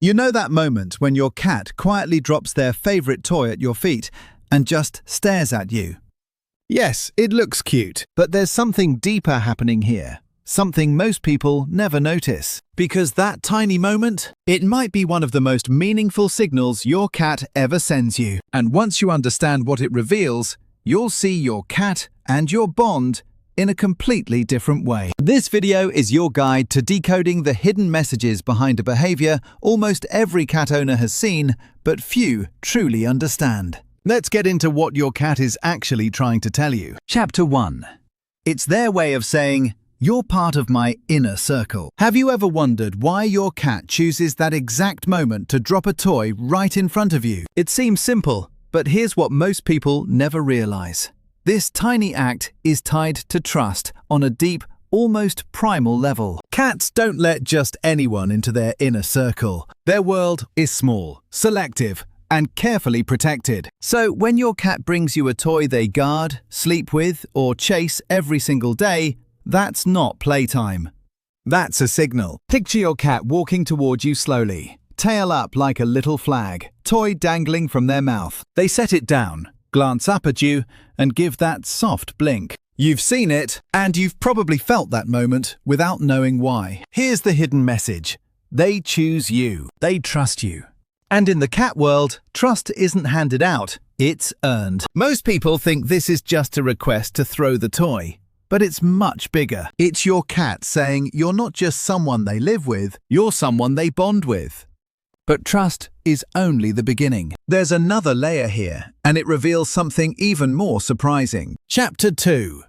You know that moment when your cat quietly drops their favorite toy at your feet and just stares at you? Yes, it looks cute, but there's something deeper happening here. Something most people never notice. Because that tiny moment, it might be one of the most meaningful signals your cat ever sends you. And once you understand what it reveals, you'll see your cat and your bond in a completely different way. This video is your guide to decoding the hidden messages behind a behavior almost every cat owner has seen, but few truly understand. Let's get into what your cat is actually trying to tell you. Chapter 1. It's their way of saying, "You're part of my inner circle." Have you ever wondered why your cat chooses that exact moment to drop a toy right in front of you? It seems simple, but here's what most people never realize. This tiny act is tied to trust on a deep, almost primal level. Cats don't let just anyone into their inner circle. Their world is small, selective, and carefully protected. So when your cat brings you a toy they guard, sleep with, or chase every single day, that's not playtime. That's a signal. Picture your cat walking toward you slowly, tail up like a little flag, toy dangling from their mouth. They set it down, glance up at you, and give that soft blink. You've seen it, and you've probably felt that moment without knowing why. Here's the hidden message. They choose you. They trust you. And in the cat world, trust isn't handed out, it's earned. Most people think this is just a request to throw the toy. But it's much bigger. It's your cat saying you're not just someone they live with, you're someone they bond with. But trust is only the beginning. There's another layer here, and it reveals something even more surprising. Chapter 2.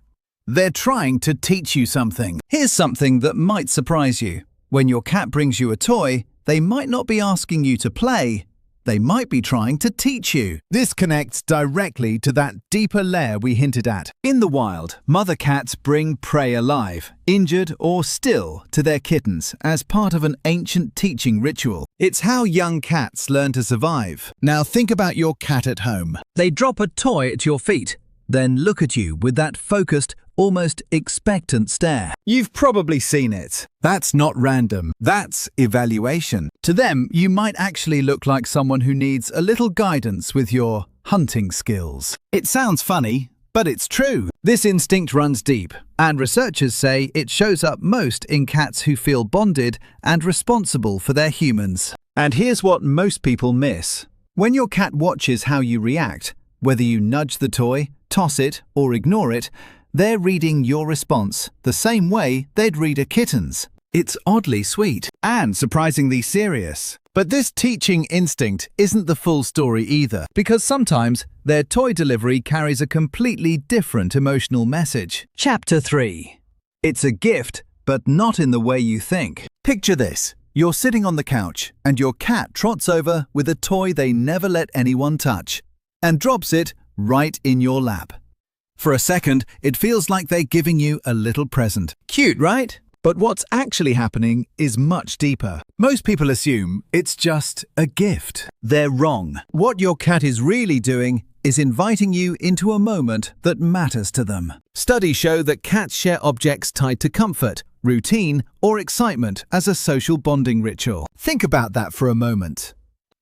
They're trying to teach you something. Here's something that might surprise you. When your cat brings you a toy, they might not be asking you to play. They might be trying to teach you. This connects directly to that deeper layer we hinted at. In the wild, mother cats bring prey alive, injured or still, to their kittens as part of an ancient teaching ritual. It's how young cats learn to survive. Now think about your cat at home. They drop a toy at your feet, then look at you with that focused, almost expectant stare. You've probably seen it. That's not random. That's evaluation. To them, you might actually look like someone who needs a little guidance with your hunting skills. It sounds funny, but it's true. This instinct runs deep, and researchers say it shows up most in cats who feel bonded and responsible for their humans. And here's what most people miss. When your cat watches how you react, whether you nudge the toy, toss it, or ignore it, they're reading your response the same way they'd read a kitten's. It's oddly sweet and surprisingly serious. But this teaching instinct isn't the full story either, because sometimes their toy delivery carries a completely different emotional message. Chapter 3. It's a gift, but not in the way you think. Picture this. You're sitting on the couch, and your cat trots over with a toy they never let anyone touch, and drops it right in your lap. For a second, it feels like they're giving you a little present. Cute, right? But what's actually happening is much deeper. Most people assume it's just a gift. They're wrong. What your cat is really doing is inviting you into a moment that matters to them. Studies show that cats share objects tied to comfort, routine, or excitement as a social bonding ritual. Think about that for a moment.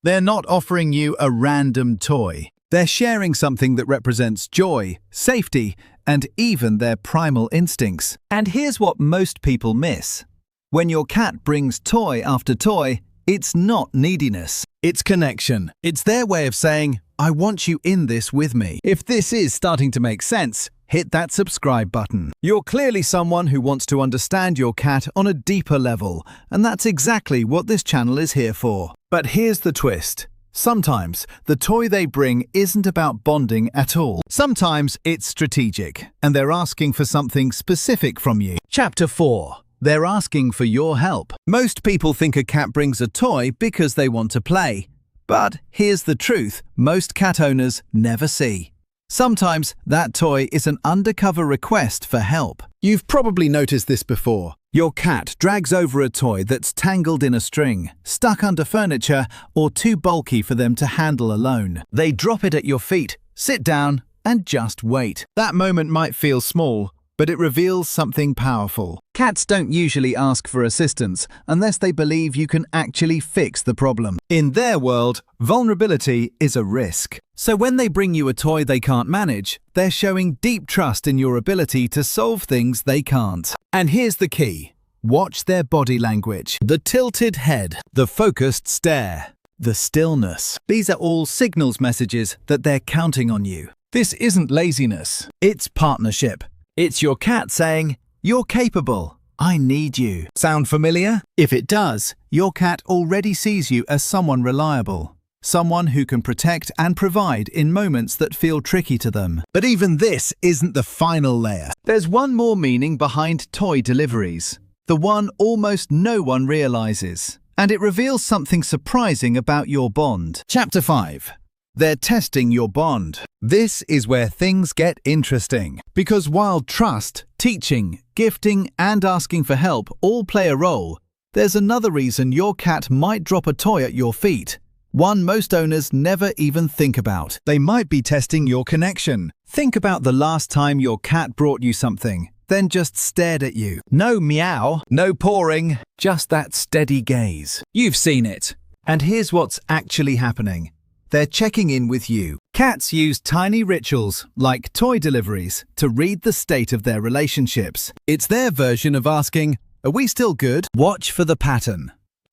They're not offering you a random toy. They're sharing something that represents joy, safety, and even their primal instincts. And here's what most people miss. When your cat brings toy after toy, it's not neediness. It's connection. It's their way of saying, I want you in this with me. If this is starting to make sense, hit that subscribe button. You're clearly someone who wants to understand your cat on a deeper level, and that's exactly what this channel is here for. But here's the twist. Sometimes the toy they bring isn't about bonding at all. Sometimes it's strategic, and they're asking for something specific from you. Chapter 4. They're asking for your help. Most people think a cat brings a toy because they want to play. But here's the truth most cat owners never see. Sometimes that toy is an undercover request for help. You've probably noticed this before. Your cat drags over a toy that's tangled in a string, stuck under furniture, or too bulky for them to handle alone. They drop it at your feet, sit down, and just wait. That moment might feel small, but it reveals something powerful. Cats don't usually ask for assistance unless they believe you can actually fix the problem. In their world, vulnerability is a risk. So when they bring you a toy they can't manage, they're showing deep trust in your ability to solve things they can't. And here's the key. Watch their body language. The tilted head, the focused stare, the stillness. These are all signals messages that they're counting on you. This isn't laziness, it's partnership. It's your cat saying, "You're capable. I need you." Sound familiar? If it does, your cat already sees you as someone reliable. Someone who can protect and provide in moments that feel tricky to them. But even this isn't the final layer. There's one more meaning behind toy deliveries. The one almost no one realizes. And it reveals something surprising about your bond. Chapter 5. They're testing your bond. This is where things get interesting. Because while trust, teaching, gifting, and asking for help all play a role, there's another reason your cat might drop a toy at your feet. One most owners never even think about. They might be testing your connection. Think about the last time your cat brought you something, then just stared at you. No meow, no pawing, just that steady gaze. You've seen it. And here's what's actually happening. They're checking in with you. Cats use tiny rituals, like toy deliveries, to read the state of their relationships. It's their version of asking, "Are we still good?" Watch for the pattern.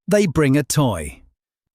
They bring a toy.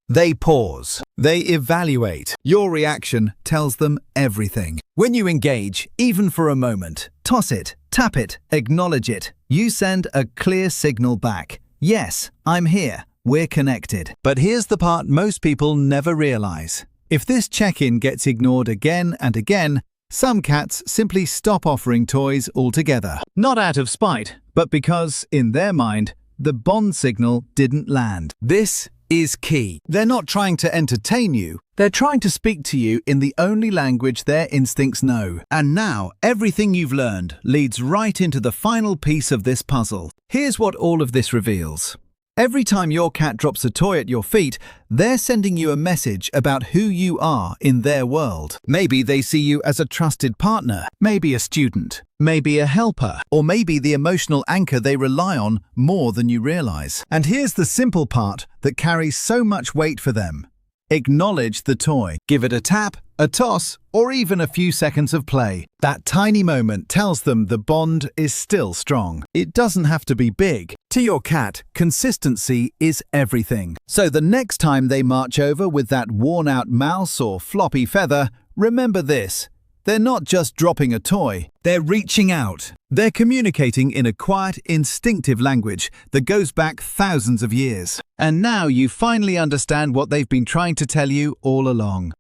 They pause. They evaluate. Your reaction tells them everything. When you engage, even for a moment, toss it, tap it, acknowledge it, you send a clear signal back. Yes, I'm here. We're connected. But here's the part most people never realize. If this check-in gets ignored again and again, some cats simply stop offering toys altogether. Not out of spite, but because, in their mind, the bond signal didn't land. This is key. They're not trying to entertain you. They're trying to speak to you in the only language their instincts know. And now, everything you've learned leads right into the final piece of this puzzle. Here's what all of this reveals. Every time your cat drops a toy at your feet, they're sending you a message about who you are in their world. Maybe they see you as a trusted partner, maybe a student, maybe a helper, or maybe the emotional anchor they rely on more than you realize. And here's the simple part that carries so much weight for them. Acknowledge the toy. Give it a tap, a toss, or even a few seconds of play. That tiny moment tells them the bond is still strong. It doesn't have to be big. To your cat, consistency is everything. So the next time they march over with that worn-out mouse or floppy feather, remember this. They're not just dropping a toy. They're reaching out. They're communicating in a quiet, instinctive language that goes back thousands of years. And now you finally understand what they've been trying to tell you all along.